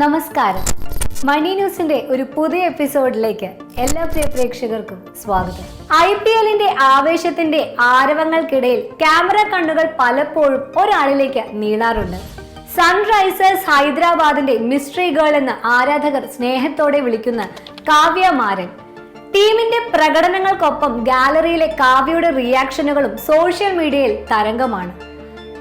നമസ്കാരം. മണി ന്യൂസിന്റെ ഒരു പുതിയ എപ്പിസോഡിലേക്ക് എല്ലാ പ്രിയ പ്രേക്ഷകർക്കും സ്വാഗതം. IPLന്റെ ആവേശത്തിന്റെ ആരവങ്ങൾക്കിടയിൽ ക്യാമറ കണ്ണുകൾ പലപ്പോഴും ഒരാളിലേക്ക് നീളാറുണ്ട്. സൺറൈസേഴ്സ് ഹൈദരാബാദിന്റെ മിസ്റ്ററി ഗേൾ എന്ന ആരാധകർ സ്നേഹത്തോടെ വിളിക്കുന്ന കാവ്യ മാരൻ. ടീമിന്റെ പ്രകടനങ്ങൾക്കൊപ്പം ഗാലറിയിലെ കാവ്യയുടെ റിയാക്ഷനുകളും സോഷ്യൽ മീഡിയയിൽ തരംഗമാണ്.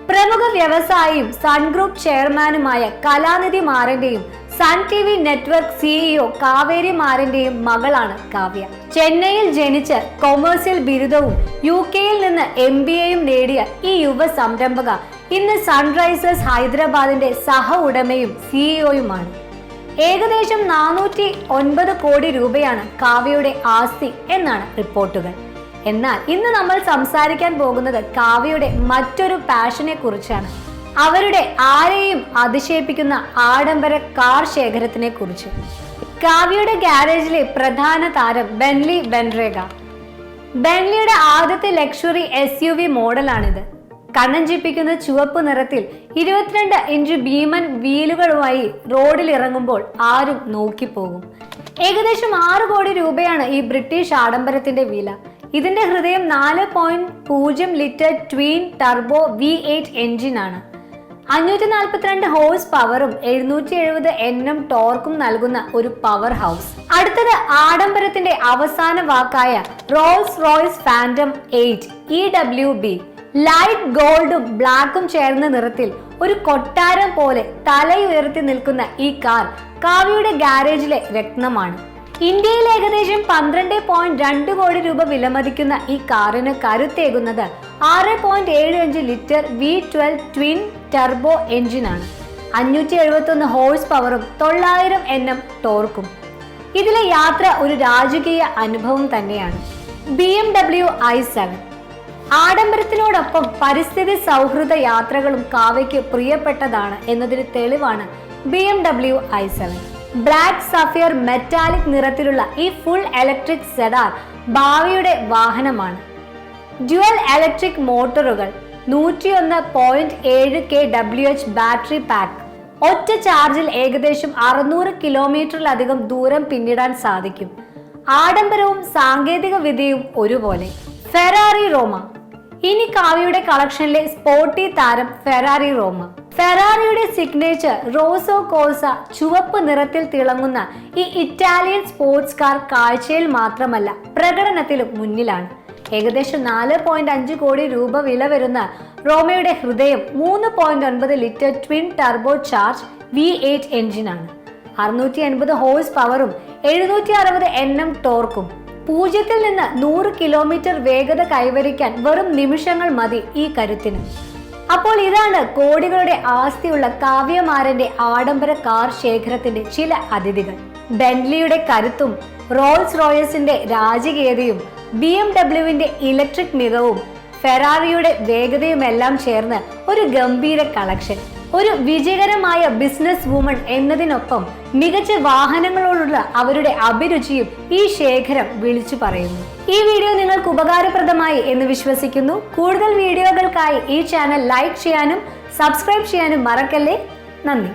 പ്രമുഖ വ്യവസായിയും സൺ ഗ്രൂപ്പ് ചെയർമാനുമായ കലാനിധി മാരന്റെയും Sun TV network CEO Kaveri മാരന്റെയും മകളാണ് കാവ്യ. ചെന്നൈയിൽ ജനിച്ച് കൊമേഴ്സ്യൽ ബിരുദവും UK-യിൽ നിന്ന് MBA-യും നേടിയ ഈ യുവ സംരംഭക ഇന്ന് സൺറൈസേഴ്സ് ഹൈദരാബാദിന്റെ സഹ ഉടമയും CEO-യുമാണ്. ഏകദേശം 409 കോടി രൂപയാണ് കാവ്യയുടെ ആസ്തി എന്നാണ് റിപ്പോർട്ടുകൾ. എന്നാൽ ഇന്ന് നമ്മൾ സംസാരിക്കാൻ പോകുന്നത് കാവ്യയുടെ മറ്റൊരു പാഷനെ കുറിച്ചാണ്. അവരുടെ ആരെയും അതിശയിപ്പിക്കുന്ന ആഡംബര കാർ ശേഖരത്തിനെ കുറിച്ച്. കാവ്യയുടെ ഗാരേജിലെ പ്രധാന താരം ബെൻലി ബെൻറേഗ. ബെൻലിയുടെ ആദ്യത്തെ ലക്ഷറി SUV മോഡലാണിത്. കണ്ണഞ്ചിപ്പിക്കുന്ന ചുവപ്പ് നിറത്തിൽ 22 ഇഞ്ച് ഭീമൻ വീലുകളുമായി റോഡിൽ ഇറങ്ങുമ്പോൾ ആരും നോക്കിപ്പോകും. ഏകദേശം 6 കോടി രൂപയാണ് ഈ ബ്രിട്ടീഷ് ആഡംബരത്തിന്റെ വില. ഇതിന്റെ ഹൃദയം 4.0 ലിറ്റർ ട്വീൻ ടർബോ V8 എഞ്ചിനാണ്. 542 ഹോഴ്സ് പവറും 770 Nm ടോർക്കും നൽകുന്ന ഒരു പവർ ഹൗസ്. അടുത്തത് ആഡംബരത്തിന്റെ അവസാന വാക്കായ Rolls Royce Phantom 8 EWB. Light ഗോൾഡും ബ്ലാക്കും ചേർന്ന നിറത്തിൽ ഒരു കൊട്ടാരം പോലെ തലയുയർത്തി നിൽക്കുന്ന ഈ കാർ കാവ്യയുടെ ഗാരേജിലെ രത്നമാണ്. ഇന്ത്യയിൽ ഏകദേശം 12.2 കോടി രൂപ വിലമതിക്കുന്ന ഈ കാറിന് കരുത്തേകുന്നത് 6.75 ലിറ്റർ V12 ട്വിൻ ടർബോ എഞ്ചിനാണ്. 571 ഹോഴ്സ് പവറും 900 Nm ടോർക്കും. ഇതിലെ യാത്ര ഒരു രാജകീയ അനുഭവം തന്നെയാണ്. BMW i7. ആഡംബരത്തിനോടൊപ്പം പരിസ്ഥിതി സൗഹൃദ യാത്രകളും കാവ്യയ്ക്ക് പ്രിയപ്പെട്ടതാണ് എന്നതിന് തെളിവാണ് BMW i7. Black sapphire metallic നിറത്തിലുള്ള ഈ ഫുൾ ഇലക്ട്രിക് സെഡാർ ഭാവിയുടെ വാഹനമാണ്. ഡ്യുവൽ ഇലക്ട്രിക് മോട്ടോറുകൾ, 101.7 kWh ബാറ്ററി പാക്ക്, ഒറ്റ ചാർജിൽ ഏകദേശം 600 കിലോമീറ്ററിലധികം ദൂരം പിന്നിടാൻ സാധിക്കും. ആഡംബരവും സാങ്കേതിക വിദ്യയും ഒരുപോലെ. ഫെറാറി റോമ. ഇനി കാവ്യയുടെ കളക്ഷനിലെ സ്പോർട്ടി താരം ഫെറാറി റോമ. ഫെറാറിയുടെ സിഗ്നേച്ചർ റോസോ കോഴ്സ ചുവപ്പ് നിറത്തിൽ തിളങ്ങുന്ന ഈ ഇറ്റാലിയൻ സ്പോർട്സ് കാർ കാഴ്ചയിൽ മാത്രമല്ല പ്രകടനത്തിലും മുന്നിലാണ്. ഏകദേശം 4.5 കോടി രൂപ വില വരുന്ന റോമയുടെ ഹൃദയം 3.9 litre twin turbo charge V8 എഞ്ചിനാണ്. 680 ഹോഴ്സ് പവറും 760 Nm ടോർക്കും. 0 നിന്ന് 100 കിലോമീറ്റർ വേഗത കൈവരിക്കാൻ വെറും നിമിഷങ്ങൾ മതി ഈ കരുത്തിന്. അപ്പോൾ ഇതാണ് കോടികളുടെ ആസ്തിയുള്ള കാവ്യ മാരന്റെ ആഡംബര കാർ ശേഖരത്തിന്റെ ചില അതിഥികൾ. ബെൻലിയുടെ കരുത്തും റോൾസ് റോയ്സിന്റെ രാജകീയതയും BMW-വിന്റെ ഇലക്ട്രിക് മികവും ഫെറാറിയുടെ വേഗതയുമെല്ലാം ചേർന്ന് ഒരു ഗംഭീര കളക്ഷൻ. ഒരു വിജയകരമായ ബിസിനസ് വുമൺ എന്നതിനൊപ്പം മികച്ച വാഹനങ്ങളോടുള്ള അവരുടെ അഭിരുചിയും ഈ ശേഖരം വിളിച്ചു പറയുന്നു. ഈ വീഡിയോ നിങ്ങൾക്ക് ഉപകാരപ്രദമായി എന്ന് വിശ്വസിക്കുന്നു. കൂടുതൽ വീഡിയോകൾക്കായി ഈ ചാനൽ ലൈക്ക് ചെയ്യാനും സബ്സ്ക്രൈബ് ചെയ്യാനും മറക്കല്ലേ. നന്ദി.